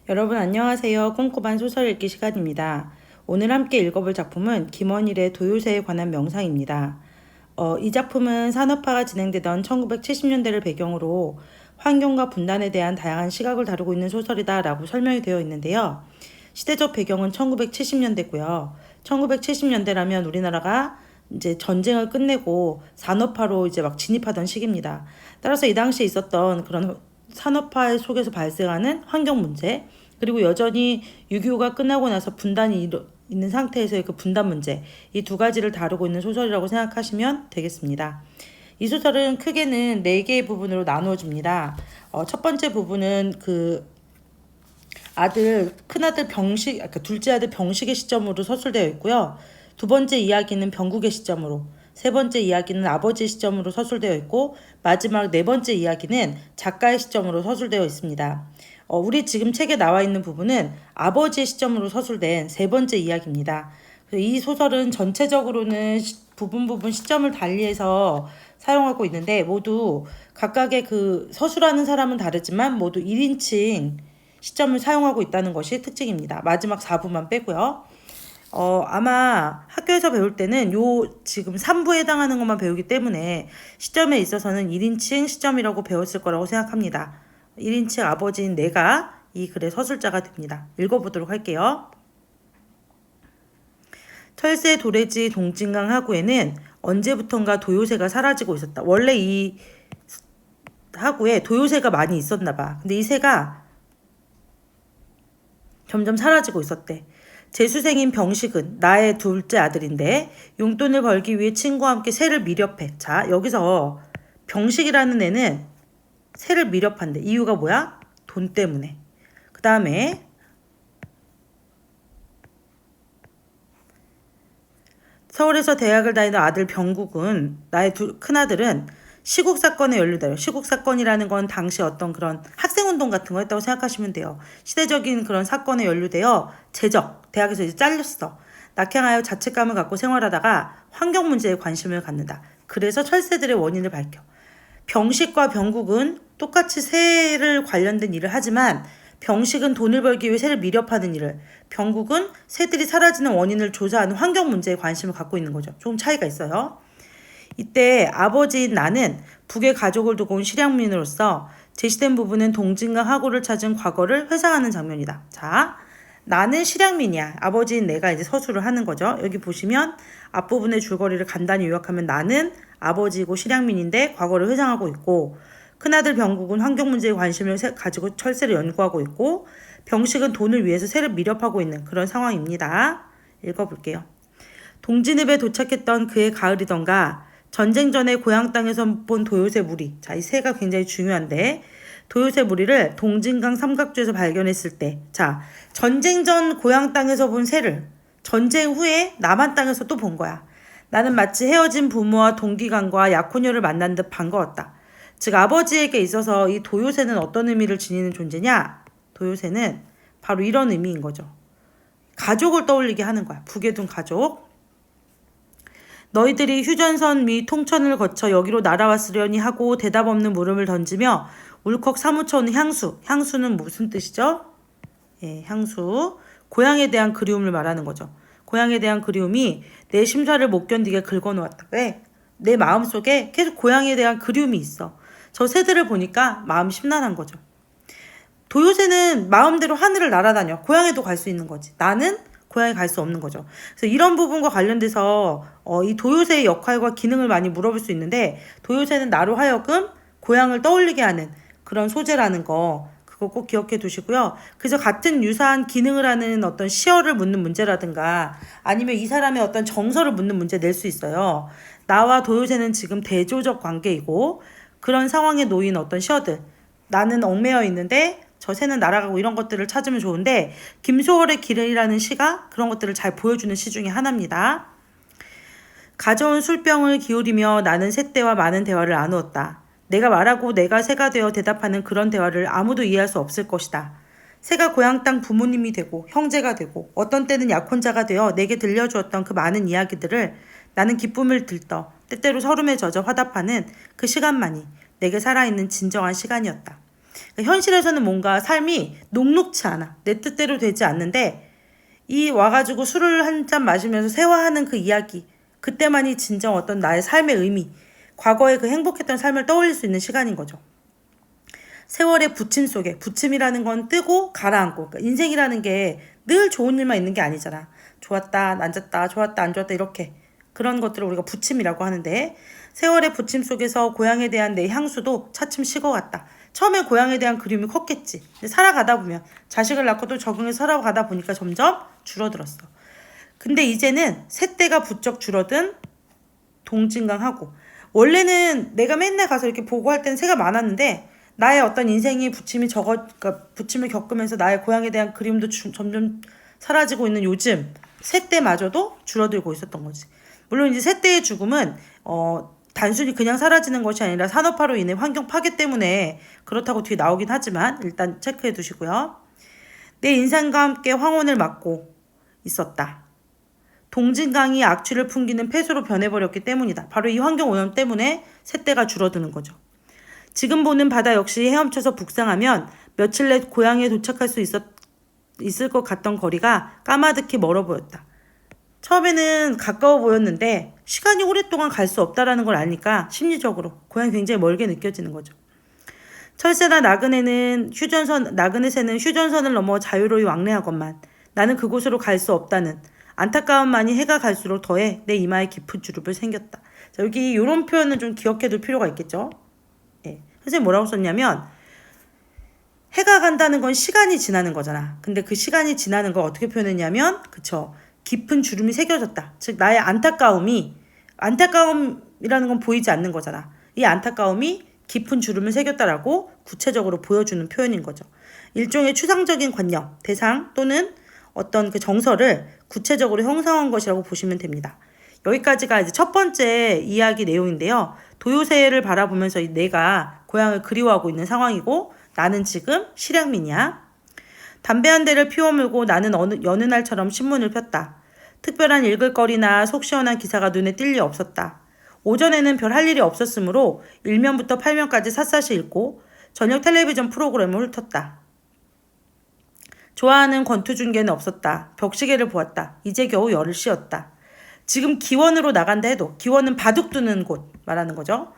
여러분 안녕하세요. 꼼꼼한 소설 읽기 시간입니다. 오늘 함께 읽어볼 작품은 김원일의 도요새에 관한 명상입니다. 이 작품은 산업화가 진행되던 1970년대를 배경으로 환경과 분단에 대한 다양한 시각을 다루고 있는 소설이다 라고 설명이 되어 있는데요. 시대적 배경은 1970년대고요. 1970년대라면 우리나라가 이제 전쟁을 끝내고 산업화로 이제 막 진입하던 시기입니다. 따라서 이 당시에 있었던 그런 산업화 속에서 발생하는 환경 문제, 그리고 여전히 6.25가 끝나고 나서 분단이 있는 상태에서의 그 분단 문제, 이 두 가지를 다루고 있는 소설이라고 생각하시면 되겠습니다. 이 소설은 크게는 4개의 부분으로 나누어집니다. 첫 번째 부분은 큰아들 병식, 그러니까 둘째 아들 병식의 시점으로 서술되어 있고요. 두 번째 이야기는 병국의 시점으로, 세 번째 이야기는 아버지의 시점으로 서술되어 있고, 마지막 네 번째 이야기는 작가의 시점으로 서술되어 있습니다. 우리 지금 책에 나와 있는 부분은 아버지의 시점으로 서술된 세 번째 이야기입니다. 이 소설은 전체적으로는 부분 시점을 달리해서 사용하고 있는데, 모두 각각의 그 서술하는 사람은 다르지만 모두 1인칭 시점을 사용하고 있다는 것이 특징입니다. 마지막 4부만 빼고요. 아마 학교에서 배울 때는 지금 3부에 해당하는 것만 배우기 때문에 시점에 있어서는 1인칭 시점이라고 배웠을 거라고 생각합니다. 1인칭 아버지인 내가 이 글의 서술자가 됩니다. 읽어보도록 할게요. 철새 도래지 동진강 하구에는 언제부턴가 도요새가 사라지고 있었다. 원래 이 하구에 도요새가 많이 있었나 봐. 근데 이 새가 점점 사라지고 있었대. 재수생인 병식은 나의 둘째 아들인데 용돈을 벌기 위해 친구와 함께 새를 밀렵해. 자, 여기서 병식이라는 애는 새를 밀렵한대. 이유가 뭐야? 돈 때문에. 그 다음에 서울에서 대학을 다니던 아들 병국은, 나의 큰아들은 시국 사건에 연루돼요. 시국 사건이라는 건 당시 어떤 그런 학생운동 같은 거 했다고 생각하시면 돼요. 시대적인 그런 사건에 연루되어 대학에서 이제 잘렸어. 낙향하여 자책감을 갖고 생활하다가 환경 문제에 관심을 갖는다. 그래서 철새들의 원인을 밝혀. 병식과 병국은 똑같이 새를 관련된 일을 하지만 병식은 돈을 벌기 위해 새를 밀렵하는 일을, 병국은 새들이 사라지는 원인을 조사하는 환경 문제에 관심을 갖고 있는 거죠. 조금 차이가 있어요. 이때 아버지인 나는 북에 가족을 두고 온 실향민으로서 제시된 부분은 동진강 하구를 찾은 과거를 회상하는 장면이다. 자, 나는 실향민이야. 아버지인 내가 이제 서술을 하는 거죠. 여기 보시면 앞부분의 줄거리를 간단히 요약하면 나는 아버지이고 실향민인데 과거를 회상하고 있고, 큰아들 병국은 환경 문제에 관심을 가지고 철새를 연구하고 있고, 병식은 돈을 위해서 새를 밀렵하고 있는 그런 상황입니다. 읽어볼게요. 동진읍에 도착했던 그의 가을이던가 전쟁 전에 고향 땅에서 본 도요새 무리. 자, 이 새가 굉장히 중요한데, 도요새 무리를 동진강 삼각주에서 발견했을 때, 자, 전쟁 전 고향 땅에서 본 새를 전쟁 후에 남한 땅에서 또 본 거야. 나는 마치 헤어진 부모와 동기간과 약혼녀를 만난 듯 반가웠다. 즉 아버지에게 있어서 이 도요새는 어떤 의미를 지니는 존재냐? 도요새는 바로 이런 의미인 거죠. 가족을 떠올리게 하는 거야. 북에 둔 가족. 너희들이 휴전선 미 통천을 거쳐 여기로 날아왔으려니 하고 대답 없는 물음을 던지며 울컥 사무쳐오는 향수. 향수는 무슨 뜻이죠? 예, 향수. 고향에 대한 그리움을 말하는 거죠. 고향에 대한 그리움이 내 심사를 못 견디게 긁어놓았다. 왜? 내 마음속에 계속 고향에 대한 그리움이 있어. 저 새들을 보니까 마음 심란한 거죠. 도요새는 마음대로 하늘을 날아다녀. 고향에도 갈 수 있는 거지. 나는 고향에 갈 수 없는 거죠. 그래서 이런 부분과 관련돼서 이 도요새의 역할과 기능을 많이 물어볼 수 있는데, 도요새는 나로 하여금 고향을 떠올리게 하는 그런 소재라는 거, 그거 꼭 기억해 두시고요. 그래서 같은 유사한 기능을 하는 어떤 시어를 묻는 문제라든가 아니면 이 사람의 어떤 정서를 묻는 문제 낼 수 있어요. 나와 도요새는 지금 대조적 관계이고, 그런 상황에 놓인 어떤 시어들, 나는 얽매여 있는데 저 새는 날아가고, 이런 것들을 찾으면 좋은데, 김소월의 길이라는 시가 그런 것들을 잘 보여주는 시 중에 하나입니다. 가져온 술병을 기울이며 나는 새떼와 많은 대화를 나누었다. 내가 말하고 내가 새가 되어 대답하는 그런 대화를 아무도 이해할 수 없을 것이다. 새가 고향 땅 부모님이 되고 형제가 되고 어떤 때는 약혼자가 되어 내게 들려주었던 그 많은 이야기들을 나는 기쁨을 들떠 때때로 서름에 젖어 화답하는 그 시간만이 내게 살아있는 진정한 시간이었다. 현실에서는 뭔가 삶이 녹록치 않아. 내 뜻대로 되지 않는데 이 와가지고 술을 한 잔 마시면서 세화하는 그 이야기, 그때만이 진정 어떤 나의 삶의 의미, 과거의 그 행복했던 삶을 떠올릴 수 있는 시간인 거죠. 세월의 부침 속에, 부침이라는 건 뜨고 가라앉고, 그러니까 인생이라는 게 늘 좋은 일만 있는 게 아니잖아. 좋았다, 안 좋았다, 좋았다, 안 좋았다, 이렇게. 그런 것들을 우리가 부침이라고 하는데, 세월의 부침 속에서 고향에 대한 내 향수도 차츰 식어갔다. 처음에 고향에 대한 그리움이 컸겠지. 근데 살아가다 보면, 자식을 낳고 또 적응해서 살아가다 보니까 점점 줄어들었어. 근데 이제는 새떼가 부쩍 줄어든 동진강하고, 원래는 내가 맨날 가서 이렇게 보고 할 때는 새가 많았는데 나의 어떤 인생이 그러니까 부침을 겪으면서 나의 고향에 대한 그리움도 점점 사라지고 있는 요즘 새떼마저도 줄어들고 있었던 거지. 물론 이제 새떼의 죽음은 단순히 그냥 사라지는 것이 아니라 산업화로 인해 환경 파괴 때문에 그렇다고 뒤에 나오긴 하지만 일단 체크해 두시고요. 내 인생과 함께 황혼을 맞고 있었다. 동진강이 악취를 풍기는 폐수로 변해버렸기 때문이다. 바로 이 환경오염 때문에 새떼가 줄어드는 거죠. 지금 보는 바다 역시 헤엄쳐서 북상하면 며칠 내 고향에 도착할 수 있을 것 같던 거리가 까마득히 멀어 보였다. 처음에는 가까워 보였는데 시간이 오랫동안 갈 수 없다라는 걸 아니까 심리적으로 고향이 굉장히 멀게 느껴지는 거죠. 철새나 나그네새는 휴전선을 넘어 자유로이 왕래하건만 나는 그곳으로 갈 수 없다는 안타까움만이 해가 갈수록 더해 내 이마에 깊은 주름을 생겼다. 자, 여기 이런 표현은 좀 기억해 둘 필요가 있겠죠. 예. 선생님 뭐라고 썼냐면 해가 간다는 건 시간이 지나는 거잖아. 근데 그 시간이 지나는 걸 어떻게 표현했냐면 그쵸. 깊은 주름이 새겨졌다. 즉 나의 안타까움이라는 건 보이지 않는 거잖아. 이 안타까움이 깊은 주름을 새겼다라고 구체적으로 보여주는 표현인 거죠. 일종의 추상적인 관념, 대상 또는 어떤 그 정서를 구체적으로 형성한 것이라고 보시면 됩니다. 여기까지가 이제 첫 번째 이야기 내용인데요. 도요새를 바라보면서 내가 고향을 그리워하고 있는 상황이고 나는 지금 실향민이야. 담배 한 대를 피워 물고 나는 여느 날처럼 신문을 폈다. 특별한 읽을 거리나 속 시원한 기사가 눈에 띌 리 없었다. 오전에는 별 할 일이 없었으므로 1면부터 8면까지 샅샅이 읽고 저녁 텔레비전 프로그램을 훑었다. 좋아하는 권투 중계는 없었다. 벽시계를 보았다. 이제 겨우 열을 씌었다. 지금 기원으로 나간다 해도 기원은 바둑 두는 곳 말하는 거죠.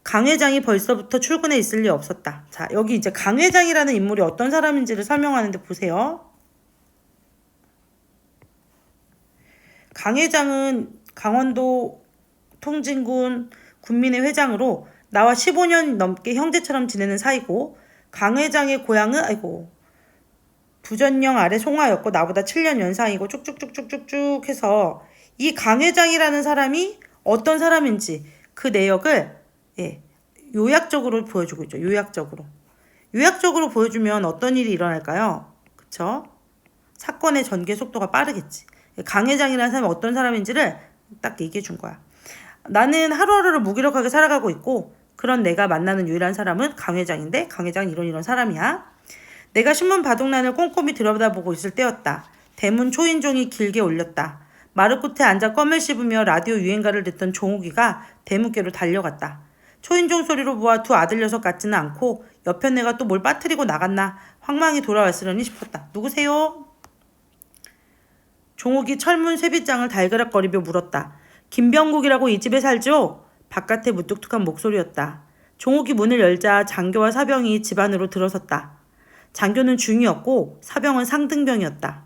강 회장이 벌써부터 출근해 있을 리 없었다. 자, 여기 이제 강 회장이라는 인물이 어떤 사람인지를 설명하는데 보세요. 강 회장은 강원도 통진군 군민회 회장으로 나와 15년 넘게 형제처럼 지내는 사이고 강 회장의 고향은 부전령 아래 송화였고 나보다 7년 연상이고 쭉쭉쭉쭉쭉쭉 해서 이 강 회장이라는 사람이 어떤 사람인지 그 내역을 요약적으로 보여주고 있죠. 요약적으로 보여주면 어떤 일이 일어날까요? 그쵸? 사건의 전개 속도가 빠르겠지. 강 회장이라는 사람이 어떤 사람인지를 딱 얘기해 준 거야. 나는 하루하루를 무기력하게 살아가고 있고 그런 내가 만나는 유일한 사람은 강 회장인데 강 회장은 이런 사람이야. 내가 신문 바둑란을 꼼꼼히 들여다보고 있을 때였다. 대문 초인종이 길게 울렸다. 마루 끝에 앉아 껌을 씹으며 라디오 유행가를 듣던 종욱이가 대문께로 달려갔다. 초인종 소리로 보아 두 아들 녀석 같지는 않고 옆에 내가 또 뭘 빠뜨리고 나갔나 황망히 돌아왔으려니 싶었다. 누구세요? 종욱이 철문 쇠빗장을 달그락거리며 물었다. 김병국이라고 이 집에 살죠? 바깥의 무뚝뚝한 목소리였다. 종욱이 문을 열자 장교와 사병이 집 안으로 들어섰다. 장교는 중이었고 사병은 상등병이었다.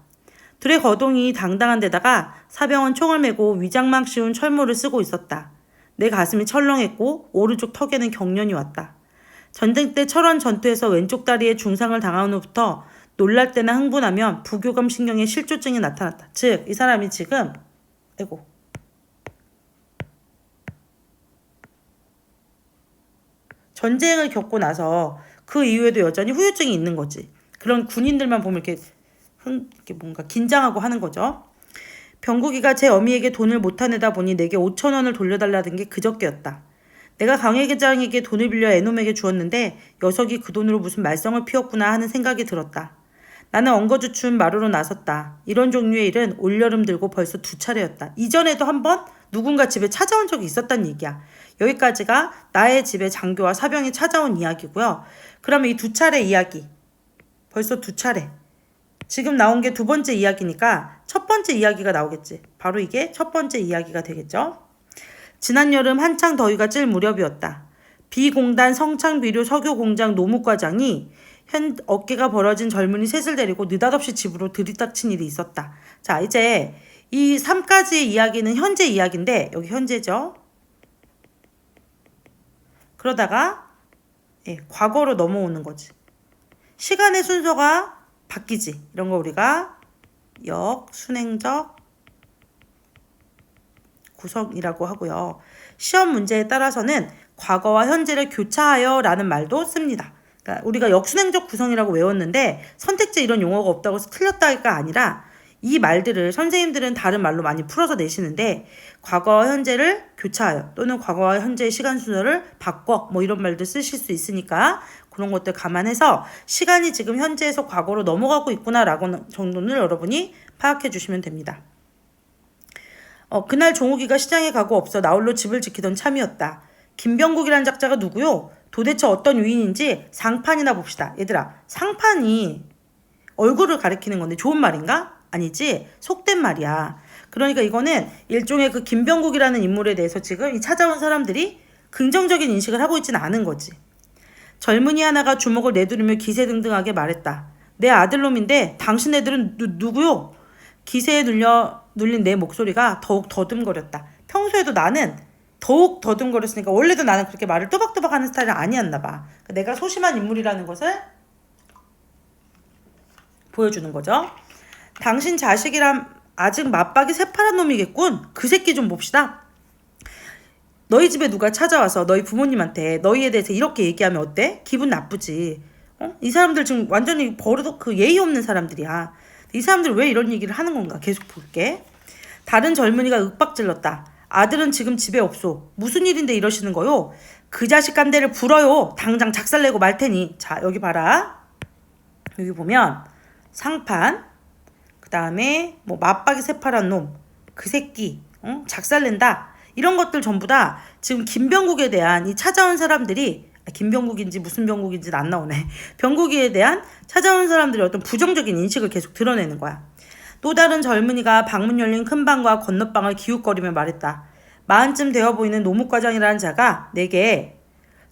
둘의 거동이 당당한 데다가 사병은 총을 메고 위장막 씌운 철모를 쓰고 있었다. 내 가슴이 철렁했고 오른쪽 턱에는 경련이 왔다. 전쟁 때 철원 전투에서 왼쪽 다리에 중상을 당한 후부터 놀랄 때나 흥분하면 부교감 신경에 실조증이 나타났다. 즉, 이 사람이 지금 전쟁을 겪고 나서 그 이후에도 여전히 후유증이 있는 거지. 그런 군인들만 보면 이렇게 뭔가 긴장하고 하는 거죠. 병국이가 제 어미에게 돈을 못 타내다 보니 내게 5,000원을 돌려달라는 게 그저께였다. 내가 강 회장에게 돈을 빌려 애놈에게 주었는데 녀석이 그 돈으로 무슨 말썽을 피웠구나 하는 생각이 들었다. 나는 엉거주춤 마루로 나섰다. 이런 종류의 일은 올여름 들고 벌써 2차례였다. 이전에도 한번 누군가 집에 찾아온 적이 있었단 얘기야. 여기까지가 나의 집에 장교와 사병이 찾아온 이야기고요. 그러면 이 두 차례 이야기, 벌써 두 차례. 지금 나온 게 두 번째 이야기니까 첫 번째 이야기가 나오겠지. 바로 이게 첫 번째 이야기가 되겠죠. 지난 여름 한창 더위가 찔 무렵이었다. 비공단 성창비료 석유공장 노무과장이 어깨가 벌어진 젊은이 셋을 데리고 느닷없이 집으로 들이닥친 일이 있었다. 자, 이제 이 3가지의 이야기는 현재 이야기인데 여기 현재죠. 그러다가 과거로 넘어오는 거지. 시간의 순서가 바뀌지. 이런 거 우리가 역순행적 구성이라고 하고요. 시험 문제에 따라서는 과거와 현재를 교차하여 라는 말도 씁니다. 그러니까 우리가 역순행적 구성이라고 외웠는데 선택제 이런 용어가 없다고 해서 틀렸다가 아니라 이 말들을 선생님들은 다른 말로 많이 풀어서 내시는데 과거와 현재를 교차하여 또는 과거와 현재의 시간 순서를 바꿔 뭐 이런 말들 쓰실 수 있으니까 그런 것들 감안해서 시간이 지금 현재에서 과거로 넘어가고 있구나라고 정도는 여러분이 파악해 주시면 됩니다. 그날 종욱이가 시장에 가고 없어 나홀로 집을 지키던 참이었다. 김병국이라는 작자가 누구요? 도대체 어떤 유인인지 상판이나 봅시다. 얘들아, 상판이 얼굴을 가리키는 건데 좋은 말인가? 아니지. 속된 말이야. 그러니까 이거는 일종의 그 김병국이라는 인물에 대해서 지금 이 찾아온 사람들이 긍정적인 인식을 하고 있지는 않은 거지. 젊은이 하나가 주먹을 내두르며 기세등등하게 말했다. 내 아들놈인데 당신 애들은 누구요? 기세에 눌린 내 목소리가 더욱 더듬거렸다. 평소에도 나는 더욱 더듬거렸으니까 원래도 나는 그렇게 말을 또박또박 하는 스타일은 아니었나 봐. 내가 소심한 인물이라는 것을 보여주는 거죠. 당신 자식이란 아직 맞박이 새파란 놈이겠군. 그 새끼 좀 봅시다. 너희 집에 누가 찾아와서 너희 부모님한테 너희에 대해서 이렇게 얘기하면 어때? 기분 나쁘지. 이 사람들 지금 완전히 버릇 그 예의 없는 사람들이야. 이 사람들 왜 이런 얘기를 하는 건가? 계속 볼게. 다른 젊은이가 윽박질렀다. 아들은 지금 집에 없소. 무슨 일인데 이러시는 거요? 그 자식 깐대를 불어요. 당장 작살내고 말 테니. 자, 여기 봐라. 여기 보면 상판, 그 다음에 뭐 맞박이 새파란 놈, 그 새끼, 작살낸다. 이런 것들 전부 다 지금 김병국에 대한 이 찾아온 사람들이 김병국인지 무슨 병국인지 안 나오네. 병국이에 대한 찾아온 사람들의 어떤 부정적인 인식을 계속 드러내는 거야. 또 다른 젊은이가 방문 열린 큰 방과 건너방을 기웃거리며 말했다. 마흔쯤 되어 보이는 노무과장이라는 자가 내게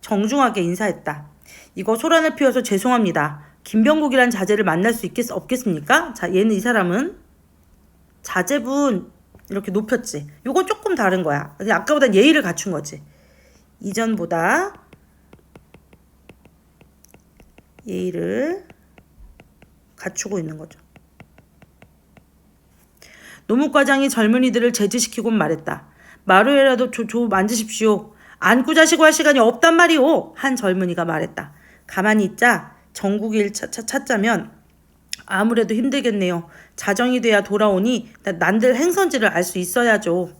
정중하게 인사했다. 이거 소란을 피워서 죄송합니다. 김병국이란 자제를 만날 수 없겠습니까? 자, 얘는 이 사람은 자제분 이렇게 높였지. 요건 조금 다른 거야. 아까보다 예의를 갖춘 거지. 이전보다 예의를 갖추고 있는 거죠. 노무과장이 젊은이들을 제지시키곤 말했다. 마루에라도 만지십시오. 안고 자시고 할 시간이 없단 말이오. 한 젊은이가 말했다. 가만히 있자. 전국일 찾자면 아무래도 힘들겠네요. 자정이 돼야 돌아오니 난들 행선지를 알 수 있어야죠.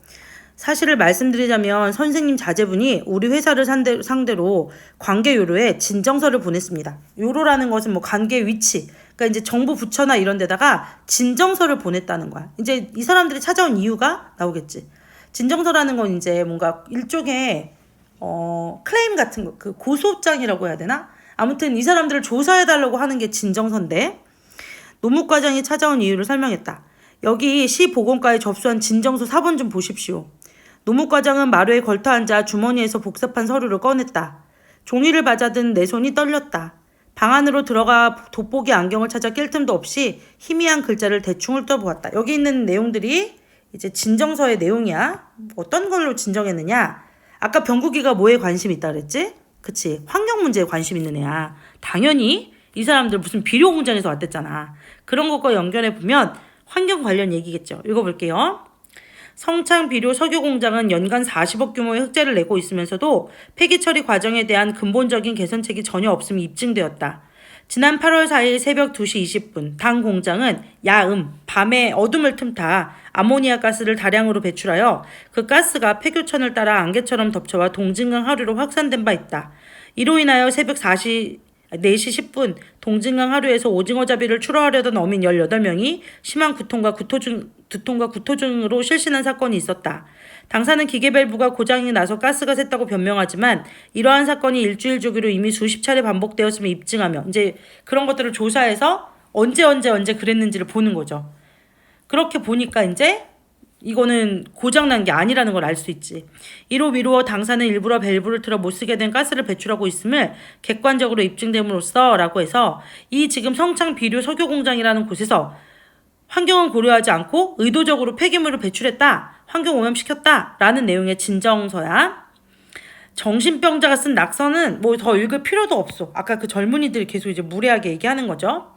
사실을 말씀드리자면 선생님 자제분이 우리 회사를 상대로 관계 요로에 진정서를 보냈습니다. 요로라는 것은 뭐 관계 위치, 그러니까 이제 정부 부처나 이런 데다가 진정서를 보냈다는 거야. 이제 이 사람들이 찾아온 이유가 나오겠지. 진정서라는 건 이제 뭔가 일종의 클레임 같은 거, 그 고소장이라고 해야 되나? 아무튼 이 사람들을 조사해달라고 하는 게 진정서인데 노무과장이 찾아온 이유를 설명했다. 여기 시보건과에 접수한 진정서 4번 좀 보십시오. 노무과장은 마루에 걸터앉아 주머니에서 복잡한 서류를 꺼냈다. 종이를 맞아든 내 손이 떨렸다. 방 안으로 들어가 돋보기 안경을 찾아 낄 틈도 없이 희미한 글자를 대충 훑어보았다. 여기 있는 내용들이 이제 진정서의 내용이야. 어떤 걸로 진정했느냐? 아까 병국이가 뭐에 관심이 있다 그랬지? 그치. 환경 문제에 관심 있는 애야. 당연히 이 사람들 무슨 비료 공장에서 왔댔잖아. 그런 것과 연결해보면 환경 관련 얘기겠죠. 읽어볼게요. 성창 비료 석유 공장은 연간 40억 규모의 흑자를 내고 있으면서도 폐기 처리 과정에 대한 근본적인 개선책이 전혀 없음이 입증되었다. 지난 8월 4일 새벽 2시 20분 당 공장은 야음, 밤에 어둠을 틈타 아모니아 가스를 다량으로 배출하여 그 가스가 폐교천을 따라 안개처럼 덮쳐와 동진강 하류로 확산된 바 있다. 이로 인하여 새벽 4시 4시 10분 동진강 하류에서 오징어 잡이를 출하하려던 어민 18명이 심한 구토 두통과 구토 등으로 실신한 사건이 있었다. 당사는 기계밸브가 고장이 나서 가스가 샜다고 변명하지만 이러한 사건이 일주일 주기로 이미 수십 차례 반복되었음을 입증하며 이제 그런 것들을 조사해서 언제 그랬는지를 보는 거죠. 그렇게 보니까 이제 이거는 고장난 게 아니라는 걸 알 수 있지. 이로 미루어 당사는 일부러 밸브를 틀어 못쓰게 된 가스를 배출하고 있음을 객관적으로 입증됨으로써 라고 해서 이 지금 성창 비료 석유 공장이라는 곳에서 환경을 고려하지 않고 의도적으로 폐기물을 배출했다. 환경 오염시켰다. 라는 내용의 진정서야. 정신병자가 쓴 낙서는 뭐 더 읽을 필요도 없어. 아까 그 젊은이들이 계속 이제 무례하게 얘기하는 거죠.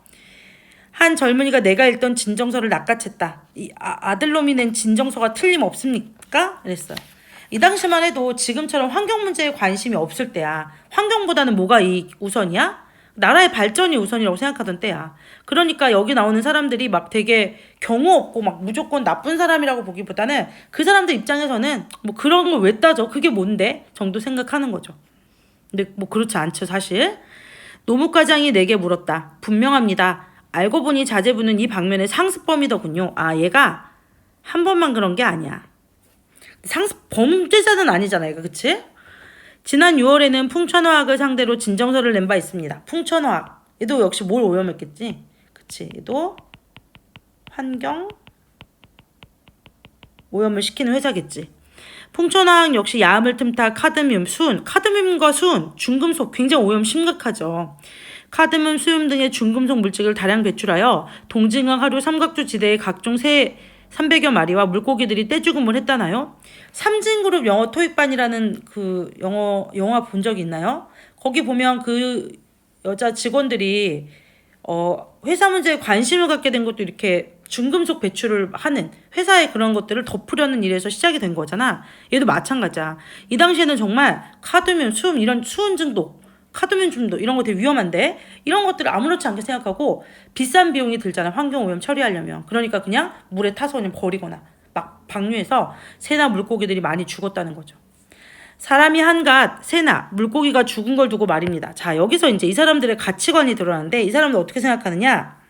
한 젊은이가 내가 읽던 진정서를 낚아챘다. 이 아들놈이 낸 진정서가 틀림없습니까? 그랬어요. 이 당시만 해도 지금처럼 환경 문제에 관심이 없을 때야. 환경보다는 뭐가 우선이야? 나라의 발전이 우선이라고 생각하던 때야. 그러니까 여기 나오는 사람들이 막 되게 경우 없고 막 무조건 나쁜 사람이라고 보기보다는 그 사람들 입장에서는 뭐 그런 걸 왜 따져? 그게 뭔데? 정도 생각하는 거죠. 근데 뭐 그렇지 않죠, 사실. 노무과장이 내게 물었다. 분명합니다. 알고 보니 자제분은 이 방면의 상습범이더군요. 아, 얘가 한 번만 그런 게 아니야. 범죄자는 아니잖아, 얘가. 그치? 지난 6월에는 풍천화학을 상대로 진정서를 낸 바 있습니다. 풍천화학. 얘도 역시 뭘 오염했겠지? 그치? 얘도 환경 오염을 시키는 회사겠지. 풍천화학 역시 야암을 틈타 카드뮴, 수은. 카드뮴과 수은, 중금속 굉장히 오염 심각하죠. 카드뮴, 수은 등의 중금속 물질을 다량 배출하여 동징강 하류 삼각주 지대의 각종 새 300여 마리와 물고기들이 떼죽음을 했다나요? 삼진그룹 영어 토익반이라는 그 영화 본 적이 있나요? 거기 보면 그 여자 직원들이 회사 문제에 관심을 갖게 된 것도 이렇게 중금속 배출을 하는 회사의 그런 것들을 덮으려는 일에서 시작이 된 거잖아. 얘도 마찬가지야. 이 당시에는 정말 카드뮴, 수은 이런 수은 중독, 카드뮴 중독 이런 거 되게 위험한데 이런 것들을 아무렇지 않게 생각하고 비싼 비용이 들잖아. 환경오염 처리하려면. 그러니까 그냥 물에 타서 그냥 버리거나 막 방류해서 새나 물고기들이 많이 죽었다는 거죠. 사람이 한갓 새나 물고기가 죽은 걸 두고 말입니다. 자, 여기서 이제 이 사람들의 가치관이 드러나는데 이 사람들 어떻게 생각하느냐?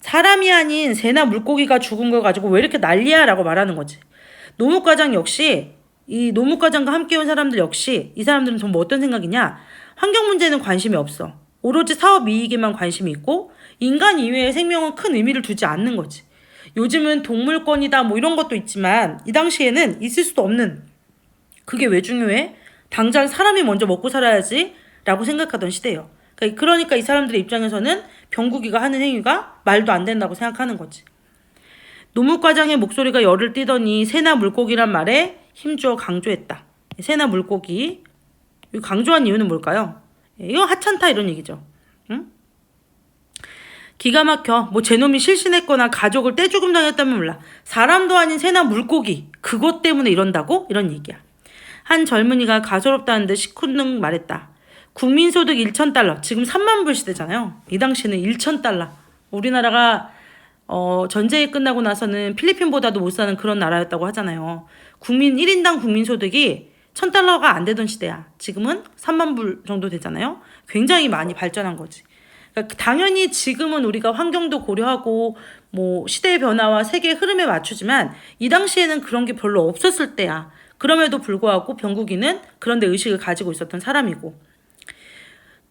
사람이 아닌 새나 물고기가 죽은 걸 가지고 왜 이렇게 난리야? 라고 말하는 거지. 노무과장 역시 이 노무과장과 함께 온 사람들 역시 이 사람들은 전부 어떤 생각이냐? 환경 문제는 관심이 없어. 오로지 사업 이익에만 관심이 있고 인간 이외의 생명은 큰 의미를 두지 않는 거지. 요즘은 동물권이다 뭐 이런 것도 있지만 이 당시에는 있을 수도 없는 그게 왜 중요해? 당장 사람이 먼저 먹고 살아야지 라고 생각하던 시대예요. 그러니까 이 사람들의 입장에서는 병국이가 하는 행위가 말도 안 된다고 생각하는 거지. 노무과장의 목소리가 열을 띠더니 새나 물고기란 말에 힘주어 강조했다. 새나 물고기. 강조한 이유는 뭘까요? 이거 하찮다 이런 얘기죠. 응? 기가 막혀. 뭐 제놈이 실신했거나 가족을 떼죽음 당했다면 몰라. 사람도 아닌 새나 물고기. 그것 때문에 이런다고? 이런 얘기야. 한 젊은이가 가소롭다는 듯 시큰둥 말했다. 국민소득 1,000달러. 지금 3만 불 시대잖아요. 이 당시는 1,000달러. 우리나라가 전쟁이 끝나고 나서는 필리핀보다도 못 사는 그런 나라였다고 하잖아요. 1인당 국민소득이 1,000달러가 안 되던 시대야. 지금은 3만 불 정도 되잖아요. 굉장히 많이 발전한 거지. 그러니까 당연히 지금은 우리가 환경도 고려하고 뭐 시대의 변화와 세계의 흐름에 맞추지만 이 당시에는 그런 게 별로 없었을 때야. 그럼에도 불구하고 병국이는 그런 데 의식을 가지고 있었던 사람이고.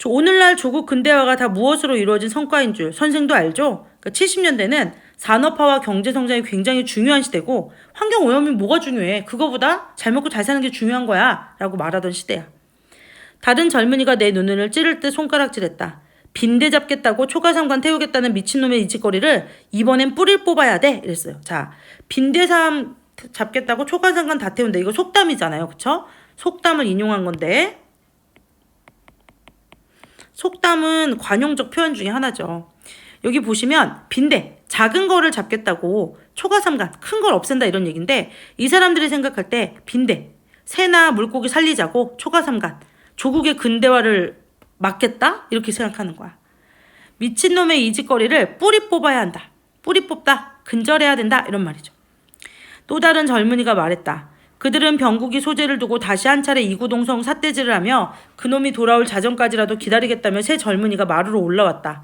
오늘날 조국 근대화가 다 무엇으로 이루어진 성과인 줄 선생도 알죠? 그러니까 70년대는 산업화와 경제성장이 굉장히 중요한 시대고 환경오염이 뭐가 중요해? 그거보다 잘 먹고 잘 사는 게 중요한 거야 라고 말하던 시대야. 다른 젊은이가 내 눈을 찌를 듯 손가락질했다. 빈대 잡겠다고 초가삼간 태우겠다는 미친놈의 이짓거리를 이번엔 뿌리를 뽑아야 돼 이랬어요. 자, 빈대삼 잡겠다고 초가삼간 다 태운다. 이거 속담이잖아요. 그쵸? 속담을 인용한 건데 속담은 관용적 표현 중에 하나죠. 여기 보시면 빈대, 작은 거를 잡겠다고 초가삼간, 큰 걸 없앤다 이런 얘기인데 이 사람들이 생각할 때 빈대, 새나 물고기 살리자고 초가삼간, 조국의 근대화를 막겠다? 이렇게 생각하는 거야. 미친놈의 이짓거리를 뿌리 뽑아야 한다. 뿌리 뽑다. 근절해야 된다. 이런 말이죠. 또 다른 젊은이가 말했다. 그들은 병국이 소재를 두고 다시 한 차례 이구동성 삿대질을 하며 그놈이 돌아올 자정까지라도 기다리겠다며 새 젊은이가 마루로 올라왔다.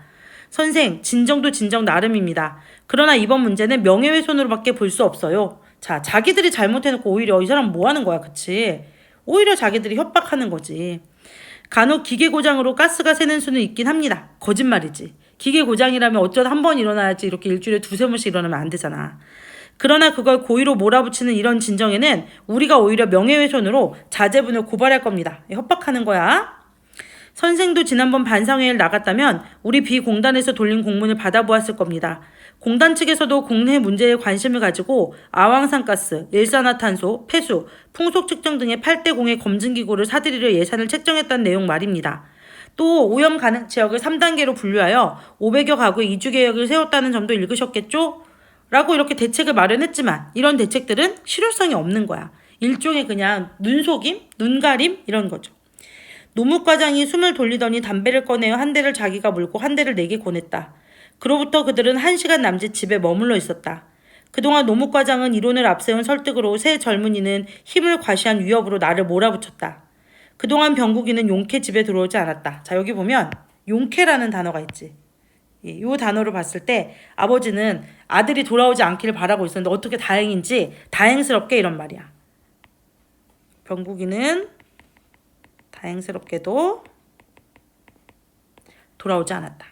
선생, 진정도 진정 나름입니다. 그러나 이번 문제는 명예훼손으로밖에 볼 수 없어요. 자, 자기들이 잘못해놓고 오히려 이 사람 뭐 하는 거야, 그치? 오히려 자기들이 협박하는 거지. 간혹 기계 고장으로 가스가 새는 수는 있긴 합니다. 거짓말이지. 기계 고장이라면 어쩌다 한 번 일어나야지 이렇게 일주일에 두세 번씩 일어나면 안 되잖아. 그러나 그걸 고의로 몰아붙이는 이런 진정에는 우리가 오히려 명예훼손으로 자제분을 고발할 겁니다. 협박하는 거야. 선생도 지난번 반상회를 나갔다면 우리 비공단에서 돌린 공문을 받아보았을 겁니다. 공단 측에서도 국내 문제에 관심을 가지고 아황산가스, 일산화탄소, 폐수, 풍속 측정 등의 8대 공의 검증기구를 사들이려 예산을 책정했다는 내용 말입니다. 또 오염 가능 지역을 3단계로 분류하여 500여 가구의 이주 계획을 세웠다는 점도 읽으셨겠죠? 라고 이렇게 대책을 마련했지만 이런 대책들은 실효성이 없는 거야. 일종의 그냥 눈속임, 눈가림 이런 거죠. 노무과장이 숨을 돌리더니 담배를 꺼내어 한 대를 자기가 물고 한 대를 내게 권했다. 그로부터 그들은 1시간 남짓 집에 머물러 있었다. 그동안 노무과장은 이론을 앞세운 설득으로 새 젊은이는 힘을 과시한 위협으로 나를 몰아붙였다. 그동안 병국이는 용케 집에 들어오지 않았다. 자, 여기 보면 용케라는 단어가 있지. 이 단어를 봤을 때 아버지는 아들이 돌아오지 않기를 바라고 있었는데 어떻게 다행인지 다행스럽게 이런 말이야. 병국이는 다행스럽게도 돌아오지 않았다.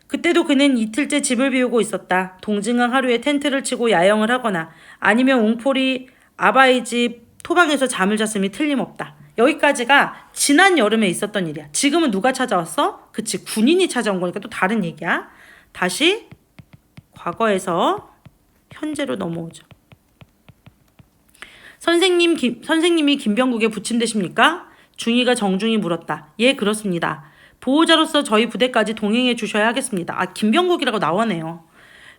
그때도 그는 이틀째 집을 비우고 있었다. 동징강 하루에 텐트를 치고 야영을 하거나 아니면 옹포리 아바이 집 토방에서 잠을 잤음이 틀림없다. 여기까지가 지난 여름에 있었던 일이야. 지금은 누가 찾아왔어? 그치, 군인이 찾아온 거니까 또 다른 얘기야. 다시 과거에서 현재로 넘어오죠. 선생님이 김병국의 부침 되십니까? 중이가 정중히 물었다. 예, 그렇습니다. 보호자로서 저희 부대까지 동행해 주셔야 하겠습니다. 아, 김병국이라고 나오네요.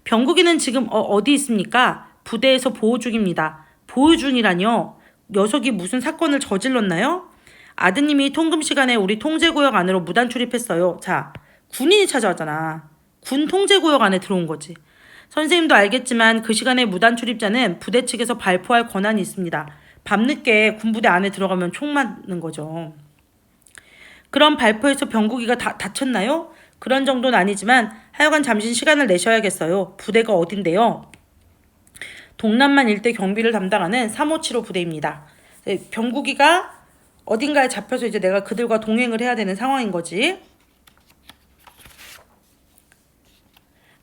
병국이는 지금 어디 있습니까? 부대에서 보호 중입니다. 보호 중이라뇨? 녀석이 무슨 사건을 저질렀나요? 아드님이 통금 시간에 우리 통제구역 안으로 무단 출입했어요. 자, 군인이 찾아왔잖아. 군 통제구역 안에 들어온 거지. 선생님도 알겠지만 그 시간에 무단 출입자는 부대 측에서 발포할 권한이 있습니다. 밤늦게 군부대 안에 들어가면 총 맞는 거죠. 그럼 발포에서 병국이가 다쳤나요? 그런 정도는 아니지만 하여간 잠시 시간을 내셔야겠어요. 부대가 어딘데요? 동남만 일대 경비를 담당하는 357호 부대입니다. 병국이가 어딘가에 잡혀서 이제 내가 그들과 동행을 해야 되는 상황인 거지.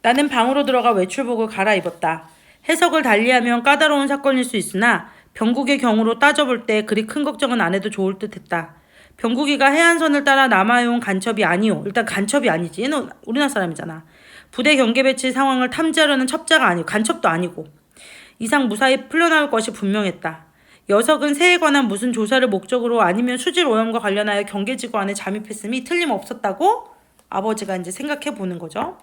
나는 방으로 들어가 외출복을 갈아입었다. 해석을 달리하면 까다로운 사건일 수 있으나 병국의 경우로 따져볼 때 그리 큰 걱정은 안 해도 좋을 듯 했다. 병국이가 해안선을 따라 남아온 간첩이 아니오. 일단 간첩이 아니지. 얘는 우리나라 사람이잖아. 부대 경계 배치 상황을 탐지하려는 첩자가 아니고 간첩도 아니고. 이상 무사히 풀려나올 것이 분명했다. 녀석은 새에 관한 무슨 조사를 목적으로 아니면 수질 오염과 관련하여 경계지구 안에 잠입했음이 틀림없었다고 아버지가 이제 생각해 보는 거죠.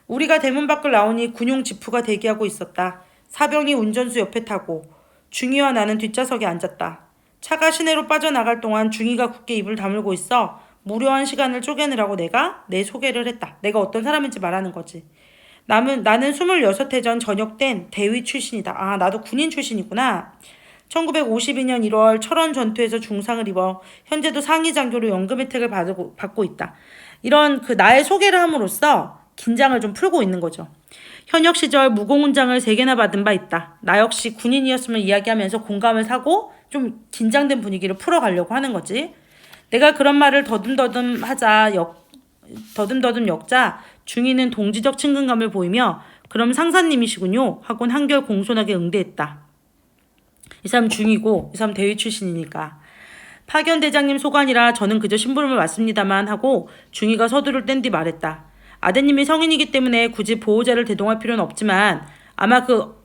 우리가 대문 밖을 나오니 군용 지프가 대기하고 있었다. 사병이 운전수 옆에 타고 중이와 나는 뒷좌석에 앉았다. 차가 시내로 빠져나갈 동안 중이가 굳게 입을 다물고 있어 무료한 시간을 쪼개느라고 내가 내 소개를 했다. 내가 어떤 사람인지 말하는 거지. 나는 26해 전 전역된 대위 출신이다. 아, 나도 군인 출신이구나. 1952년 1월 철원 전투에서 중상을 입어 현재도 상위 장교로 연금 혜택을 받고 있다. 이런 그 나의 소개를 함으로써 긴장을 좀 풀고 있는 거죠. 현역 시절 무공훈장을 3개나 받은 바 있다. 나 역시 군인이었으면 이야기하면서 공감을 사고 좀 긴장된 분위기를 풀어가려고 하는 거지. 내가 그런 말을 더듬더듬 엮자 중이는 동지적 친근감을 보이며 그럼 상사님이시군요 하곤 한결 공손하게 응대했다. 이 사람 중이고 이 사람 대위 출신이니까. 파견대장님 소관이라 저는 그저 심부름을 왔습니다만 하고 중이가 서두를 뗀 뒤 말했다. 아드님이 성인이기 때문에 굳이 보호자를 대동할 필요는 없지만 아마 그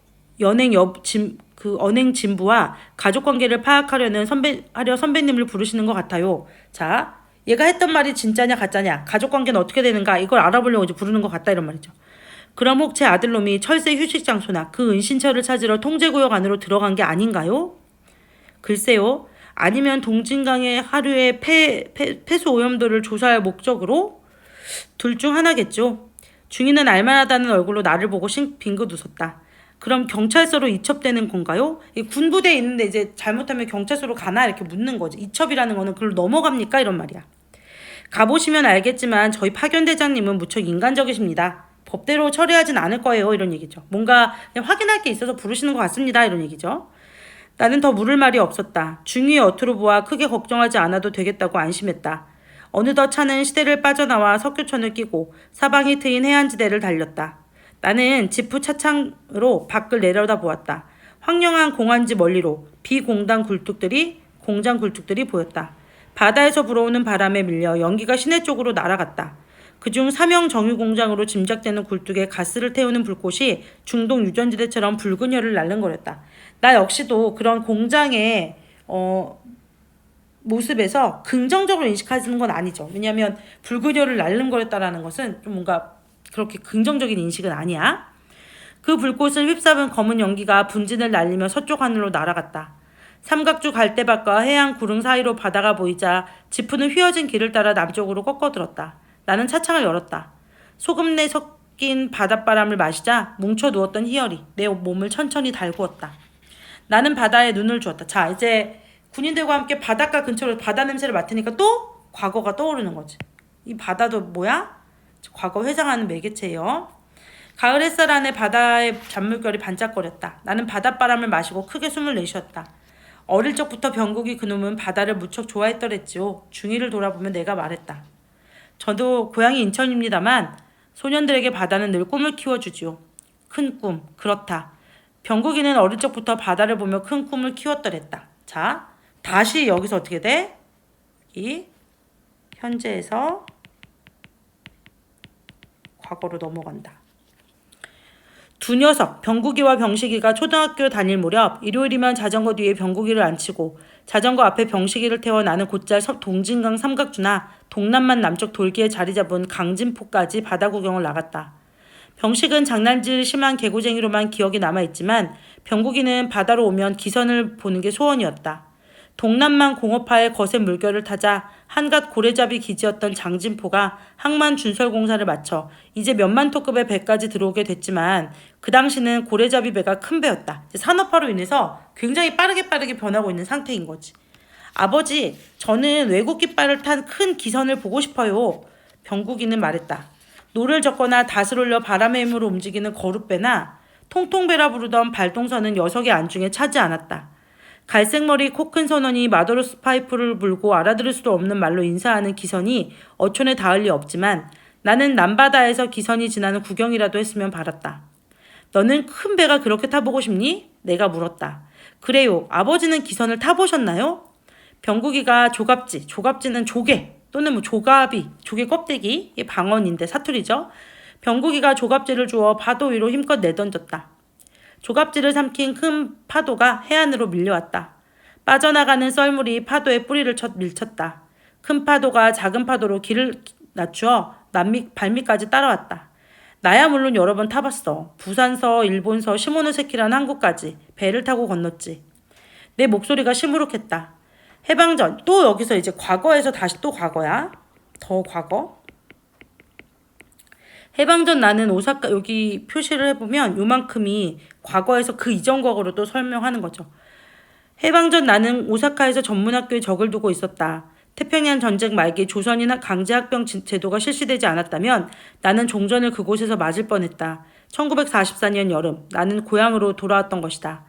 언행 진부와 가족관계를 파악하려는 선배님을 부르시는 것 같아요. 자, 얘가 했던 말이 진짜냐 가짜냐, 가족관계는 어떻게 되는가 이걸 알아보려고 이제 부르는 것 같다 이런 말이죠. 그럼 혹 제 아들놈이 철새 휴식 장소나 그 은신처를 찾으러 통제구역 안으로 들어간 게 아닌가요? 글쎄요. 아니면 동진강의 하류의 폐수 오염도를 조사할 목적으로? 둘 중 하나겠죠. 중이는 알만하다는 얼굴로 나를 보고 빙긋 웃었다. 그럼 경찰서로 이첩되는 건가요? 이 군부대에 있는데 이제 잘못하면 경찰서로 가나 이렇게 묻는 거지. 이첩이라는 거는 그걸 넘어갑니까? 이런 말이야. 가보시면 알겠지만 저희 파견대장님은 무척 인간적이십니다. 법대로 처리하진 않을 거예요. 이런 얘기죠. 뭔가 그냥 확인할 게 있어서 부르시는 것 같습니다. 이런 얘기죠. 나는 더 물을 말이 없었다. 중위의 어투로 보아 크게 걱정하지 않아도 되겠다고 안심했다. 어느덧 차는 시대를 빠져나와 석교천을 끼고 사방이 트인 해안지대를 달렸다. 나는 지프 차창으로 밖을 내려다보았다. 황량한 공안지 멀리로 비공장 굴뚝들이 보였다. 바다에서 불어오는 바람에 밀려 연기가 시내 쪽으로 날아갔다. 그중 삼형 정유공장으로 짐작되는 굴뚝에 가스를 태우는 불꽃이 중동 유전지대처럼 붉은 열을 날름거렸다. 나 역시도 그런 공장의 모습에서 긍정적으로 인식하는 건 아니죠. 왜냐하면 붉은 열을 날름거렸다라는 것은 좀 뭔가 그렇게 긍정적인 인식은 아니야. 그 불꽃을 휩싸은 검은 연기가 분진을 날리며 서쪽 하늘로 날아갔다. 삼각주 갈대밭과 해안 구릉 사이로 바다가 보이자 지프는 휘어진 길을 따라 남쪽으로 꺾어들었다. 나는 차창을 열었다. 소금내 섞인 바닷바람을 마시자 뭉쳐 누웠던 희열이 내 몸을 천천히 달구었다. 나는 바다에 눈을 주었다. 자, 이제 군인들과 함께 바닷가 근처로 바다 냄새를 맡으니까 또 과거가 떠오르는 거지. 이 바다도 뭐야? 과거 회상하는 매개체예요. 가을 햇살 안에 바다의 잔물결이 반짝거렸다. 나는 바닷바람을 마시고 크게 숨을 내쉬었다. 어릴 적부터 병국이 그놈은 바다를 무척 좋아했더랬지요. 중이를 돌아보며 내가 말했다. 저도 고향이 인천입니다만 소년들에게 바다는 늘 꿈을 키워주지요. 큰 꿈, 그렇다. 병국이는 어릴 적부터 바다를 보며 큰 꿈을 키웠더랬다. 자, 다시 여기서 어떻게 돼? 이 현재에서 과거로 넘어간다. 두 녀석, 병국이와 병식이가 초등학교 다닐 무렵 일요일이면 자전거 뒤에 병국이를 앉히고 자전거 앞에 병식이를 태워 나는 곧잘 동진강 삼각주나 동남만 남쪽 돌기에 자리 잡은 강진포까지 바다 구경을 나갔다. 병식은 장난질 심한 개구쟁이로만 기억이 남아있지만 병국이는 바다로 오면 기선을 보는 게 소원이었다. 동남만 공업화의 거센 물결을 타자 한갓 고래잡이 기지였던 장진포가 항만 준설공사를 마쳐 이제 몇만 톤급의 배까지 들어오게 됐지만 그 당시는 고래잡이 배가 큰 배였다. 산업화로 인해서 굉장히 빠르게 변하고 있는 상태인 거지. 아버지, 저는 외국 깃발을 탄 큰 기선을 보고 싶어요. 병국이는 말했다. 노를 젓거나 닷을 올려 바람의 힘으로 움직이는 거룻배나 통통배라 부르던 발동선은 녀석의 안중에 차지 않았다. 갈색머리 코 큰 선원이 마더로스 파이프를 불고 알아들을 수도 없는 말로 인사하는 기선이 어촌에 닿을 리 없지만 나는 남바다에서 기선이 지나는 구경이라도 했으면 바랐다. 너는 큰 배가 그렇게 타보고 싶니? 내가 물었다. 그래요. 아버지는 기선을 타보셨나요? 병국이가 조갑지는 조개 또는 조개 껍데기, 이게 방언인데 사투리죠. 병국이가 조갑지를 주워 파도 위로 힘껏 내던졌다. 조갑지를 삼킨 큰 파도가 해안으로 밀려왔다. 빠져나가는 썰물이 파도에 뿌리를 밀쳤다. 큰 파도가 작은 파도로 길을 낮추어 발밑까지 따라왔다. 나야 물론 여러 번 타봤어. 부산서, 일본서, 시모노세키라는 한국까지 배를 타고 건넜지. 내 목소리가 시무룩했다. 해방전, 또 여기서 이제 과거에서 다시 또 과거야. 더 과거. 해방전 나는 오사카, 여기 표시를 해보면 요만큼이 과거에서 그 이전 과거로 또 설명하는 거죠. 해방전 나는 오사카에서 전문학교에 적을 두고 있었다. 태평양 전쟁 말기 조선이나 강제학병 제도가 실시되지 않았다면 나는 종전을 그곳에서 맞을 뻔했다. 1944년 여름 나는 고향으로 돌아왔던 것이다.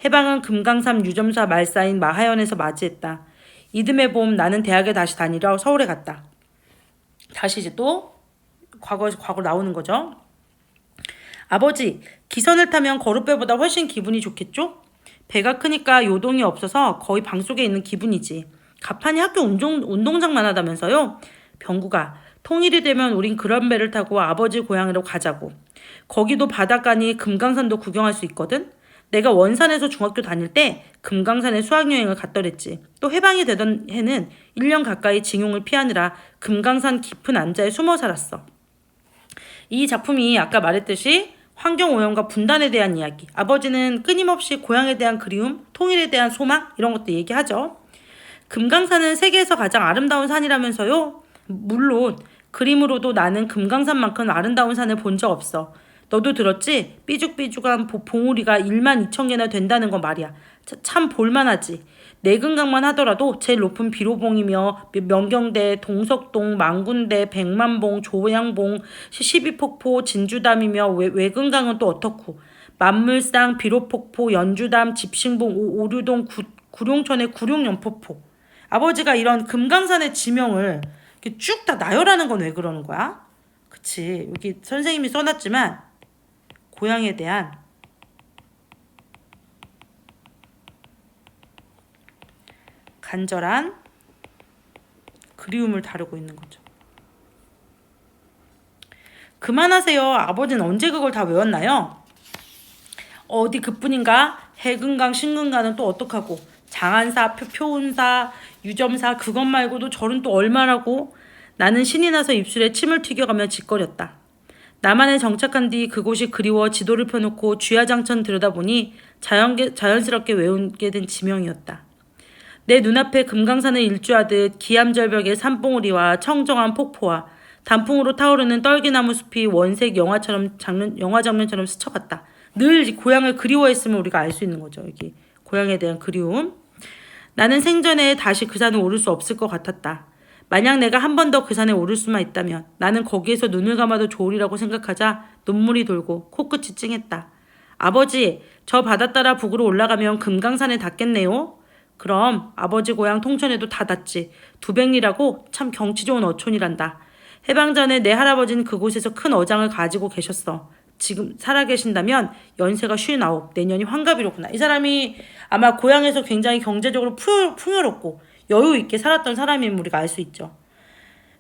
해방은 금강산 유점사 말사인 마하연에서 맞이했다. 이듬해 봄 나는 대학에 다시 다니러 서울에 갔다. 다시 이제 또 과거에서 과거 나오는 거죠. 아버지, 기선을 타면 거룻배보다 훨씬 기분이 좋겠죠? 배가 크니까 요동이 없어서 거의 방 속에 있는 기분이지. 가판이 학교 운동장만 하다면서요? 병구가, 통일이 되면 우린 그런 배를 타고 아버지 고향으로 가자고. 거기도 바닷가니 금강산도 구경할 수 있거든? 내가 원산에서 중학교 다닐 때 금강산에 수학여행을 갔더랬지. 또 해방이 되던 해는 1년 가까이 징용을 피하느라 금강산 깊은 안자에 숨어 살았어. 이 작품이 아까 말했듯이 환경오염과 분단에 대한 이야기, 아버지는 끊임없이 고향에 대한 그리움, 통일에 대한 소망 이런 것도 얘기하죠. 금강산은 세계에서 가장 아름다운 산이라면서요? 물론 그림으로도 나는 금강산만큼 아름다운 산을 본 적 없어. 너도 들었지? 삐죽삐죽한 봉우리가 12,000개나 된다는 거 말이야. 참 볼만하지. 내근강만 하더라도 제일 높은 비로봉이며 명경대, 동석동, 망군대, 백만봉, 조양봉, 시비폭포, 진주담이며 외근강은 또 어떻고 만물상, 비로폭포, 연주담, 집신봉, 오류동, 구룡천의 구룡연폭포. 아버지가 이런 금강산의 지명을 쭉 다 나열하는 건 왜 그러는 거야? 그치. 여기 선생님이 써놨지만 고향에 대한 간절한 그리움을 다루고 있는 거죠. 그만하세요. 아버지는 언제 그걸 다 외웠나요? 어디 그뿐인가? 해금강, 신금강은 또 어떡하고 장안사, 표운사, 유점사 그것 말고도 절은 또 얼마라고? 나는 신이 나서 입술에 침을 튀겨가며 짓거렸다. 남한에 정착한 뒤 그곳이 그리워 지도를 펴놓고 쥐야장천 들여다보니 자연스럽게 외우게 된 지명이었다. 내 눈앞에 금강산을 일주하듯 기암절벽의 산봉우리와 청정한 폭포와 단풍으로 타오르는 떨기나무 숲이 원색 영화 장면처럼 스쳐갔다. 늘 고향을 그리워했음을 우리가 알 수 있는 거죠. 여기 고향에 대한 그리움. 나는 생전에 다시 그 산을 오를 수 없을 것 같았다. 만약 내가 한 번 더 그 산에 오를 수만 있다면 나는 거기에서 눈을 감아도 좋으리라고 생각하자 눈물이 돌고 코끝이 찡했다. 아버지, 저 바다 따라 북으로 올라가면 금강산에 닿겠네요. 그럼 아버지 고향 통천에도 다 닿지. 두백리라고 참 경치 좋은 어촌이란다. 해방 전에 내 할아버지는 그곳에서 큰 어장을 가지고 계셨어. 지금 살아계신다면 연세가 59, 내년이 환갑이로구나. 이 사람이 아마 고향에서 굉장히 경제적으로 풍요롭고 여유 있게 살았던 사람임을 우리가 알 수 있죠.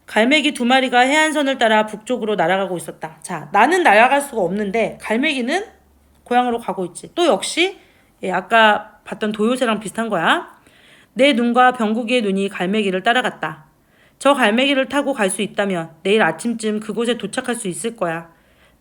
갈매기 2마리가 해안선을 따라 북쪽으로 날아가고 있었다. 자, 나는 날아갈 수가 없는데 갈매기는 고향으로 가고 있지. 또 역시 아까 봤던 도요새랑 비슷한 거야. 내 눈과 병국이의 눈이 갈매기를 따라갔다. 저 갈매기를 타고 갈 수 있다면 내일 아침쯤 그곳에 도착할 수 있을 거야.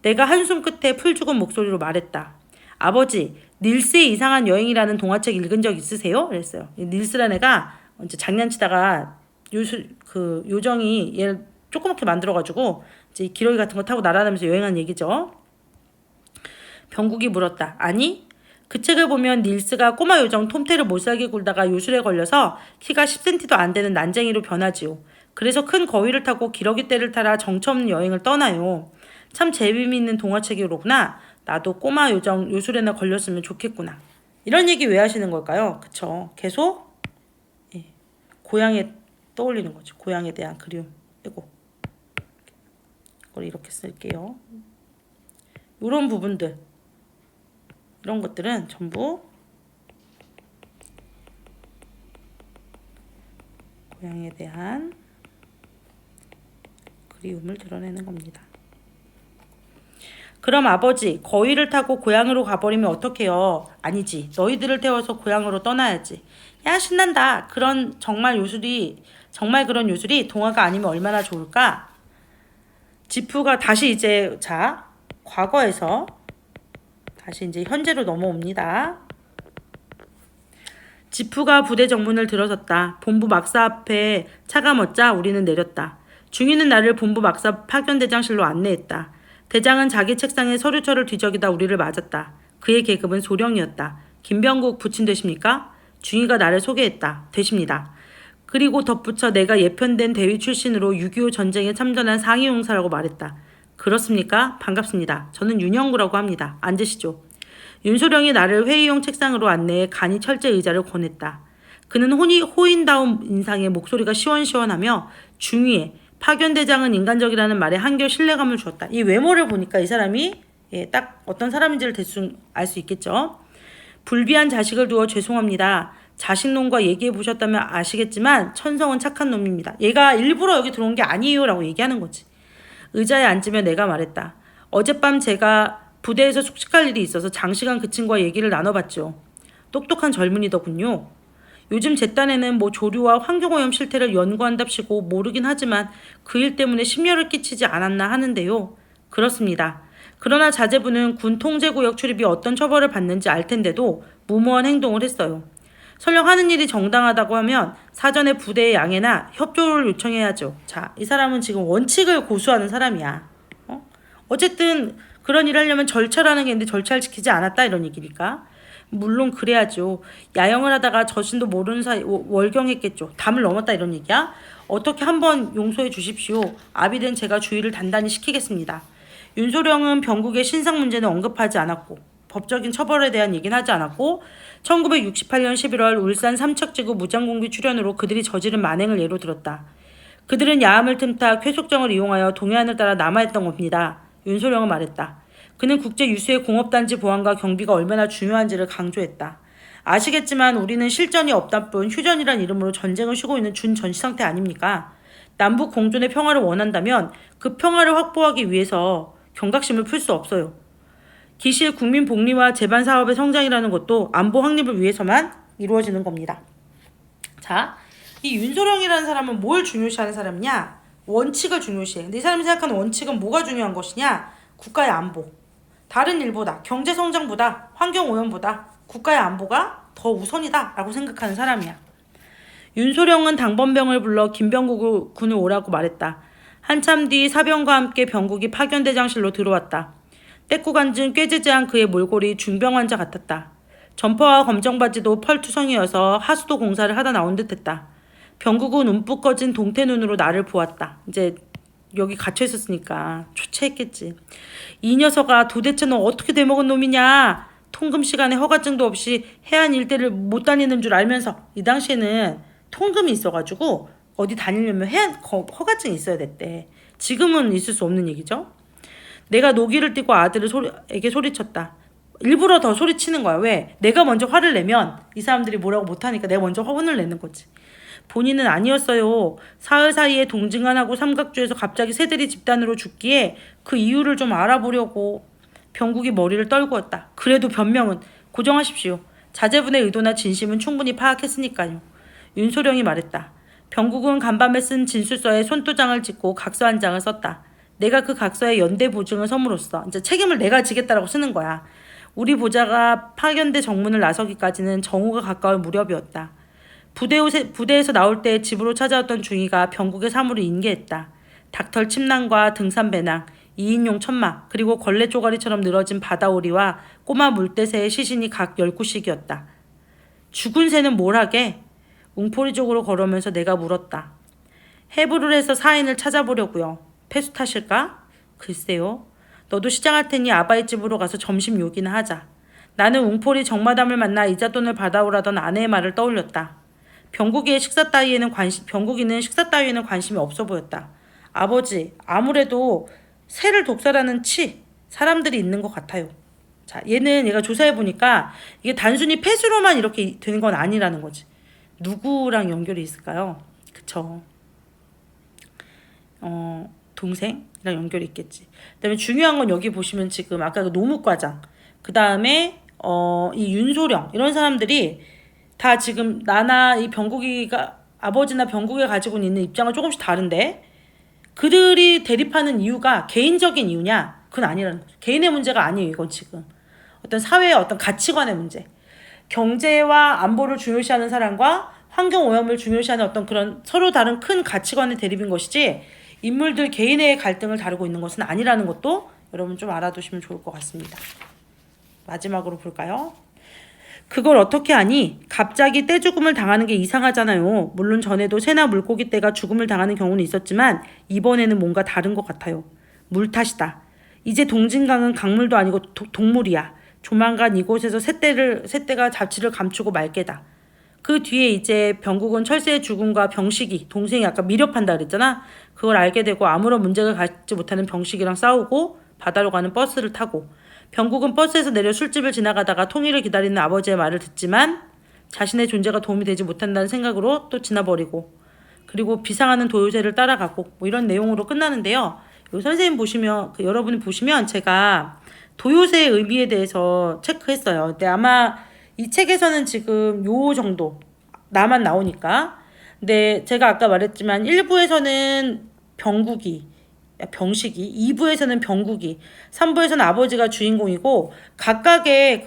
내가 한숨 끝에 풀 죽은 목소리로 말했다. 아버지, 닐스의 이상한 여행이라는 동화책 읽은 적 있으세요? 그랬어요. 닐스라는 애가 이제 장난치다가 요정이 얘를 조그맣게 만들어가지고 이제 기러기 같은 거 타고 날아다니면서 여행한 얘기죠. 병국이 물었다. 아니? 그 책을 보면 닐스가 꼬마 요정 톰태를 못살게 굴다가 요술에 걸려서 키가 10cm도 안 되는 난쟁이로 변하지요. 그래서 큰 거위를 타고 기러기 떼를 타라 정처 없는 여행을 떠나요. 참 재미있는 동화책이로구나. 나도 꼬마 요정 요술에나 걸렸으면 좋겠구나. 이런 얘기 왜 하시는 걸까요? 그쵸? 계속 고향에 떠올리는 거죠. 고향에 대한 그리움. 이거 이걸 이렇게 쓸게요. 이런 부분들, 이런 것들은 전부 고향에 대한 그리움을 드러내는 겁니다. 그럼 아버지, 거위를 타고 고향으로 가버리면 어떡해요? 아니지. 너희들을 태워서 고향으로 떠나야지. 야, 신난다. 정말 그런 요술이 동화가 아니면 얼마나 좋을까? 지프가 다시 이제, 과거에서 다시 이제 현재로 넘어옵니다. 지프가 부대 정문을 들어섰다. 본부 막사 앞에 차가 멎자 우리는 내렸다. 중위는 나를 본부 막사 파견대장실로 안내했다. 대장은 자기 책상에 서류처를 뒤적이다 우리를 맞았다. 그의 계급은 소령이었다. 김병국 부친 되십니까? 중위가 나를 소개했다. 되십니다. 그리고 덧붙여 내가 예편된 대위 출신으로 6.25 전쟁에 참전한 상위용사라고 말했다. 그렇습니까? 반갑습니다. 저는 윤영구라고 합니다. 앉으시죠. 윤소령이 나를 회의용 책상으로 안내해 간이 철제 의자를 권했다. 그는 호인다운 인상에 목소리가 시원시원하며 중위에 파견대장은 인간적이라는 말에 한결 신뢰감을 주었다. 이 외모를 보니까 이 사람이 딱 어떤 사람인지를 대충 알 수 있겠죠. 불비한 자식을 두어 죄송합니다. 자식놈과 얘기해 보셨다면 아시겠지만 천성은 착한 놈입니다. 얘가 일부러 여기 들어온 게 아니에요 라고 얘기하는 거지. 의자에 앉으며 내가 말했다. 어젯밤 제가 부대에서 숙식할 일이 있어서 장시간 그 친구와 얘기를 나눠봤죠. 똑똑한 젊은이더군요. 요즘 제 딴에는 조류와 환경오염 실태를 연구한답시고 모르긴 하지만 그 일 때문에 심려를 끼치지 않았나 하는데요. 그렇습니다. 그러나 자제분은 군 통제구역 출입이 어떤 처벌을 받는지 알 텐데도 무모한 행동을 했어요. 설령 하는 일이 정당하다고 하면 사전에 부대의 양해나 협조를 요청해야죠. 자, 이 사람은 지금 원칙을 고수하는 사람이야. 어쨌든 그런 일을 하려면 절차라는 게 있는데 절차를 지키지 않았다 이런 얘기니까. 물론 그래야죠. 야영을 하다가 저신도 모르는 사이 월경했겠죠. 담을 넘었다 이런 얘기야. 어떻게 한번 용서해 주십시오. 아비된 제가 주의를 단단히 시키겠습니다. 윤소령은 병국의 신상 문제는 언급하지 않았고 법적인 처벌에 대한 얘기는 하지 않았고 1968년 11월 울산 삼척지구 무장공비 출연으로 그들이 저지른 만행을 예로 들었다. 그들은 야함을 틈타 쾌속정을 이용하여 동해안을 따라 남하했던 겁니다. 윤소령은 말했다. 그는 국제 유수의 공업단지 보안과 경비가 얼마나 중요한지를 강조했다. 아시겠지만 우리는 실전이 없다 뿐 휴전이란 이름으로 전쟁을 쉬고 있는 준전시 상태 아닙니까? 남북 공존의 평화를 원한다면 그 평화를 확보하기 위해서 경각심을 풀 수 없어요. 기시의 국민 복리와 재반 사업의 성장이라는 것도 안보 확립을 위해서만 이루어지는 겁니다. 자, 이 윤소령이라는 사람은 뭘 중요시하는 사람이냐? 원칙을 중요시해. 근데 이 사람이 생각하는 원칙은 뭐가 중요한 것이냐? 국가의 안보. 다른 일보다, 경제 성장보다, 환경 오염보다 국가의 안보가 더 우선이다 라고 생각하는 사람이야. 윤소령은 당번병을 불러 김병국 군을 오라고 말했다. 한참 뒤 사병과 함께 병국이 파견대장실로 들어왔다. 떼꾸 간증 꾀지지한 그의 몰골이 중병 환자 같았다. 점퍼와 검정바지도 펄투성이어서 하수도 공사를 하다 나온 듯했다. 병국은 움푹 꺼진 동태 눈으로 나를 보았다. 이제 여기 갇혀 있었으니까 초췌했겠지. 이 녀석아 도대체 너 어떻게 돼먹은 놈이냐. 통금 시간에 허가증도 없이 해안 일대를 못 다니는 줄 알면서 이 당시에는 통금이 있어가지고 어디 다니려면 허가증이 있어야 됐대. 지금은 있을 수 없는 얘기죠. 내가 노기를 띠고 아들에게 소리쳤다. 일부러 더 소리치는 거야. 왜? 내가 먼저 화를 내면 이 사람들이 뭐라고 못하니까 내가 먼저 화분을 내는 거지. 본인은 아니었어요. 사흘 사이에 동징안하고 삼각주에서 갑자기 새들이 집단으로 죽기에 그 이유를 좀 알아보려고. 병국이 머리를 떨구었다. 그래도 변명은 고정하십시오. 자제분의 의도나 진심은 충분히 파악했으니까요. 윤소령이 말했다. 병국은 간밤에 쓴 진술서에 손도장을 찍고 각서 한 장을 썼다. 내가 그 각서에 연대 보증을 섬으로써 이제 책임을 내가 지겠다라고 쓰는 거야. 우리 보자가 파견대 정문을 나서기까지는 정오가 가까울 무렵이었다. 부대에서 나올 때 집으로 찾아왔던 중이가 병국의 사물을 인계했다. 닭털 침낭과 등산 배낭, 2인용 천막, 그리고 걸레 쪼가리처럼 늘어진 바다오리와 꼬마 물대새의 시신이 각 10구씩이었다. 죽은 새는 뭘 하게? 웅포리 쪽으로 걸어오면서 내가 물었다. 해부를 해서 사인을 찾아보려고요. 폐수 타실까? 글쎄요. 너도 시장할 테니 아바이 집으로 가서 점심 요기나 하자. 나는 웅포리 정마담을 만나 이자돈을 받아오라던 아내의 말을 떠올렸다. 병국이는 식사 따위에는 관심이 없어 보였다. 아버지, 아무래도 새를 독살하는 사람들이 있는 것 같아요. 자, 얘가 조사해보니까 이게 단순히 폐수로만 이렇게 되는 건 아니라는 거지. 누구랑 연결이 있을까요? 그쵸. 동생이랑 연결이 있겠지. 그다음에 중요한 건 여기 보시면 지금 아까 그 노무과장, 그 다음에 이 윤소령 이런 사람들이 다 지금 나나 이 병국이가 아버지나 병국이 가지고 있는 입장은 조금씩 다른데 그들이 대립하는 이유가 개인적인 이유냐? 그건 아니라는 거죠. 개인의 문제가 아니에요. 이건 지금 어떤 사회의 어떤 가치관의 문제. 경제와 안보를 중요시하는 사람과 환경 오염을 중요시하는 어떤 그런 서로 다른 큰 가치관의 대립인 것이지 인물들 개인의 갈등을 다루고 있는 것은 아니라는 것도 여러분 좀 알아두시면 좋을 것 같습니다. 마지막으로 볼까요? 그걸 어떻게 하니? 갑자기 떼죽음을 당하는 게 이상하잖아요. 물론 전에도 새나 물고기 떼가 죽음을 당하는 경우는 있었지만 이번에는 뭔가 다른 것 같아요. 물 탓이다. 이제 동진강은 강물도 아니고 동물이야. 조만간 이곳에서 새떼가 자취를 감추고 말 게다. 그 뒤에 이제 병국은 철새의 죽음과 병식이, 동생이 아까 미렵한다 그랬잖아. 그걸 알게 되고 아무런 문제가 갖지 못하는 병식이랑 싸우고 바다로 가는 버스를 타고 병국은 버스에서 내려 술집을 지나가다가 통일을 기다리는 아버지의 말을 듣지만 자신의 존재가 도움이 되지 못한다는 생각으로 또 지나버리고 그리고 비상하는 도요새를 따라가고 뭐 이런 내용으로 끝나는데요. 선생님 보시면 여러분이 보시면 제가 도요새의 의미에 대해서 체크했어요. 근데 아마 이 책에서는 지금 요 정도 나만 나오니까. 근데 제가 아까 말했지만 1부에서는 병식이, 2부에서는 병국이, 3부에서는 아버지가 주인공이고 각각의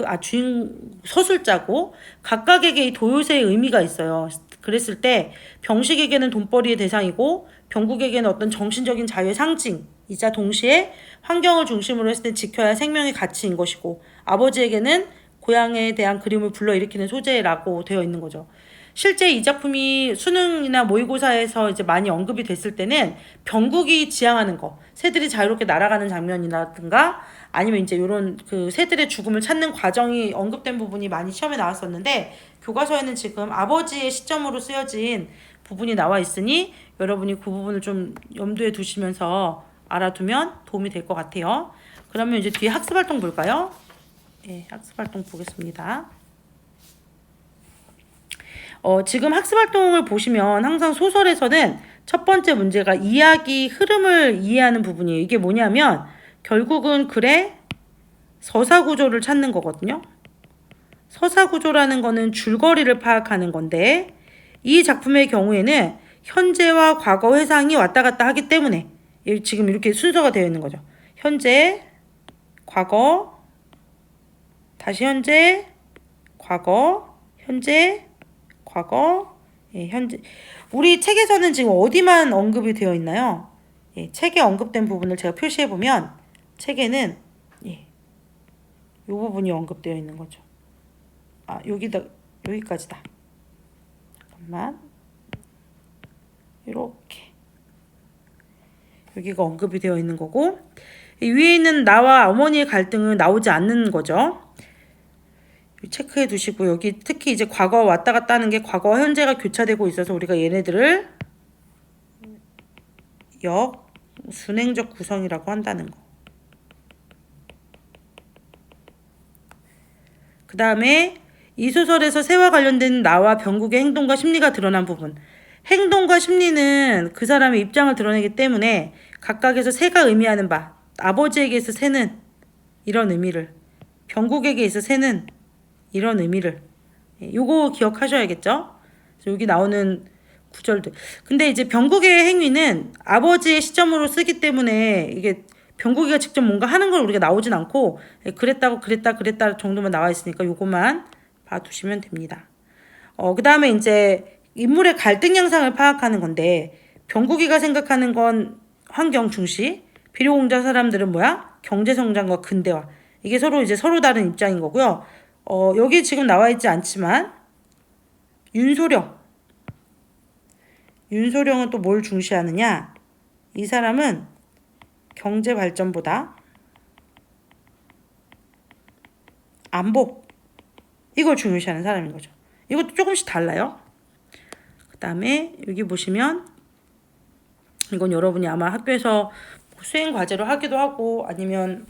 서술자고 각각에게 이 도요새의 의미가 있어요. 그랬을 때 병식에게는 돈벌이의 대상이고 병국에게는 어떤 정신적인 자유의 상징이자 동시에 환경을 중심으로 했을 때 지켜야 할 생명의 가치인 것이고 아버지에게는 고향에 대한 그리움을 불러일으키는 소재라고 되어 있는 거죠. 실제 이 작품이 수능이나 모의고사에서 이제 많이 언급이 됐을 때는 병국이 지향하는 거, 새들이 자유롭게 날아가는 장면이라든가 아니면 이제 이런 그 새들의 죽음을 찾는 과정이 언급된 부분이 많이 시험에 나왔었는데 교과서에는 지금 아버지의 시점으로 쓰여진 부분이 나와 있으니 여러분이 그 부분을 좀 염두에 두시면서 알아두면 도움이 될 것 같아요. 그러면 이제 뒤에 학습활동 볼까요? 네, 학습활동 보겠습니다. 지금 학습활동을 보시면 항상 소설에서는 첫 번째 문제가 이야기 흐름을 이해하는 부분이에요. 이게 뭐냐면 결국은 글의 서사구조를 찾는 거거든요. 서사구조라는 거는 줄거리를 파악하는 건데 이 작품의 경우에는 현재와 과거 회상이 왔다 갔다 하기 때문에 지금 이렇게 순서가 되어 있는 거죠. 현재, 과거, 다시 현재, 과거, 현재, 과거, 현재. 우리 책에서는 지금 어디만 언급이 되어 있나요? 책에 언급된 부분을 제가 표시해 보면 책에는 이 부분이 언급되어 있는 거죠. 여기까지다. 잠깐만. 이렇게 여기가 언급이 되어 있는 거고 위에 있는 나와 어머니의 갈등은 나오지 않는 거죠. 체크해 두시고 여기 특히 이제 과거 왔다 갔다 하는 게 과거와 현재가 교차되고 있어서 우리가 얘네들을 순행적 구성이라고 한다는 거. 그 다음에 이 소설에서 새와 관련된 나와 병국의 행동과 심리가 드러난 부분. 행동과 심리는 그 사람의 입장을 드러내기 때문에 각각에서 새가 의미하는 바 아버지에게 있어 새는 이런 의미를 병국에게 있어 새는 이런 의미를 요거 기억하셔야겠죠. 그래서 여기 나오는 구절들. 근데 이제 병국의 행위는 아버지의 시점으로 쓰기 때문에 이게 병국이가 직접 뭔가 하는 걸 우리가 나오진 않고 그랬다 정도만 나와 있으니까 요거만 봐두시면 됩니다. 그 다음에 이제 인물의 갈등 양상을 파악하는 건데 병국이가 생각하는 건 환경 중시, 비료공자 사람들은 뭐야? 경제성장과 근대화. 이게 서로 다른 입장인 거고요. 여기 지금 나와 있지 않지만 윤소령은 또 뭘 중시하느냐? 이 사람은 경제 발전보다 안보 이걸 중요시하는 사람인 거죠. 이것도 조금씩 달라요. 그 다음에 여기 보시면 이건 여러분이 아마 학교에서 수행 과제로 하기도 하고 아니면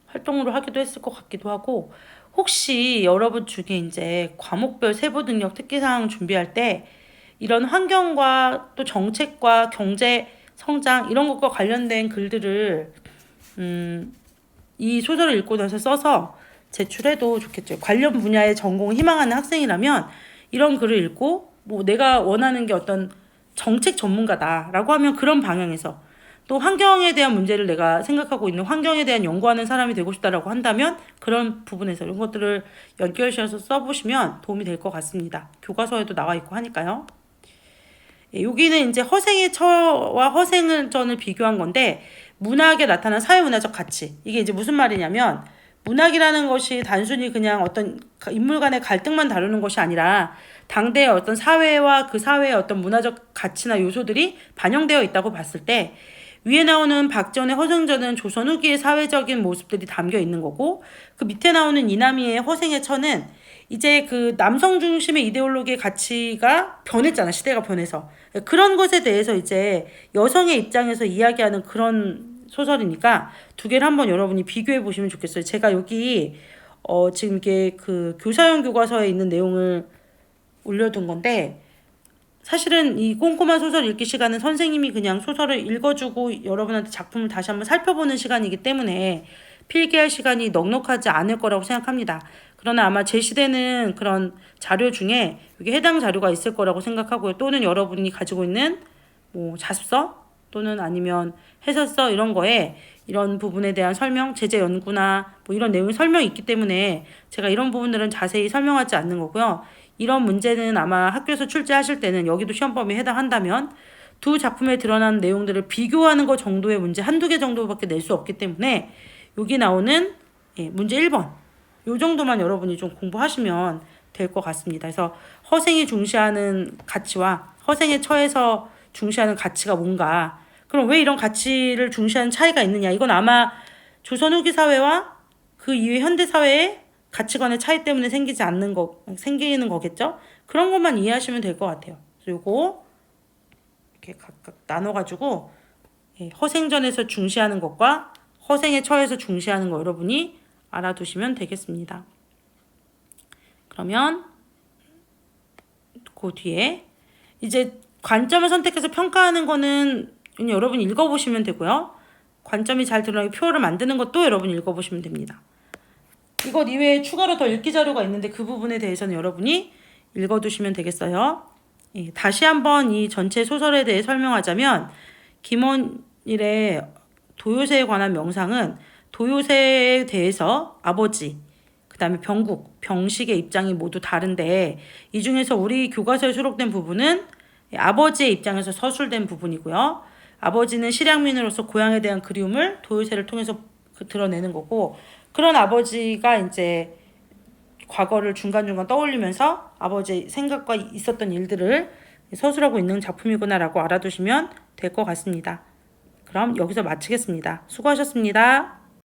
활동으로 하기도 했을 것 같기도 하고 혹시 여러분 중에 이제 과목별 세부 능력 특기사항 준비할 때 이런 환경과 또 정책과 경제 성장 이런 것과 관련된 글들을 이 소설을 읽고 나서 써서 제출해도 좋겠죠. 관련 분야의 전공을 희망하는 학생이라면 이런 글을 읽고 뭐 내가 원하는 게 어떤 정책 전문가다라고 하면 그런 방향에서 또 환경에 대한 문제를 내가 생각하고 있는 환경에 대한 연구하는 사람이 되고 싶다라고 한다면 그런 부분에서 이런 것들을 연결시켜서 써보시면 도움이 될 것 같습니다. 교과서에도 나와 있고 하니까요. 여기는 이제 허생의 처와 허생전을 비교한 건데 문학에 나타난 사회문화적 가치. 이게 이제 무슨 말이냐면 문학이라는 것이 단순히 그냥 어떤 인물 간의 갈등만 다루는 것이 아니라 당대의 어떤 사회와 그 사회의 어떤 문화적 가치나 요소들이 반영되어 있다고 봤을 때 위에 나오는 박전의 허생전은 조선 후기의 사회적인 모습들이 담겨 있는 거고 그 밑에 나오는 이남희의 허생의 처는 이제 그 남성 중심의 이데올로기의 가치가 변했잖아. 시대가 변해서. 그런 것에 대해서 이제 여성의 입장에서 이야기하는 그런 소설이니까 두 개를 한번 여러분이 비교해 보시면 좋겠어요. 제가 여기 지금 이게 그 교사용 교과서에 있는 내용을 올려둔 건데 사실은 이 꼼꼼한 소설 읽기 시간은 선생님이 그냥 소설을 읽어주고 여러분한테 작품을 다시 한번 살펴보는 시간이기 때문에 필기할 시간이 넉넉하지 않을 거라고 생각합니다. 그러나 아마 제시되는 그런 자료 중에 여기 해당 자료가 있을 거라고 생각하고요. 또는 여러분이 가지고 있는 뭐 자습서 또는 아니면 해설서 이런 거에 이런 부분에 대한 설명, 제재 연구나 뭐 이런 내용 설명이 있기 때문에 제가 이런 부분들은 자세히 설명하지 않는 거고요. 이런 문제는 아마 학교에서 출제하실 때는 여기도 시험 범위에 해당한다면 두 작품에 드러난 내용들을 비교하는 것 정도의 문제 한두 개 정도밖에 낼 수 없기 때문에 여기 나오는 문제 1번 요 정도만 여러분이 좀 공부하시면 될 것 같습니다. 그래서 허생이 중시하는 가치와 허생에 처해서 중시하는 가치가 뭔가, 그럼 왜 이런 가치를 중시하는 차이가 있느냐, 이건 아마 조선 후기 사회와 그 이후 현대 사회의 가치관의 차이 때문에 생기는 거겠죠. 그런 것만 이해하시면 될 것 같아요. 그래서 요거 이렇게 각각 나눠가지고 허생전에서 중시하는 것과 허생에 처해서 중시하는 거 여러분이 알아두시면 되겠습니다. 그러면 그 뒤에 이제 관점을 선택해서 평가하는 거는 여러분이 읽어보시면 되고요. 관점이 잘 드러나게 표를 만드는 것도 여러분이 읽어보시면 됩니다. 이것 이외에 추가로 더 읽기 자료가 있는데 그 부분에 대해서는 여러분이 읽어두시면 되겠어요. 다시 한번 이 전체 소설에 대해 설명하자면 김원일의 도요새에 관한 명상은 도요새에 대해서 아버지, 그 다음에 병국, 병식의 입장이 모두 다른데 이 중에서 우리 교과서에 수록된 부분은 아버지의 입장에서 서술된 부분이고요. 아버지는 실향민으로서 고향에 대한 그리움을 도요새를 통해서 드러내는 거고, 그런 아버지가 이제 과거를 중간중간 떠올리면서 아버지의 생각과 있었던 일들을 서술하고 있는 작품이구나라고 알아두시면 될 것 같습니다. 그럼 여기서 마치겠습니다. 수고하셨습니다.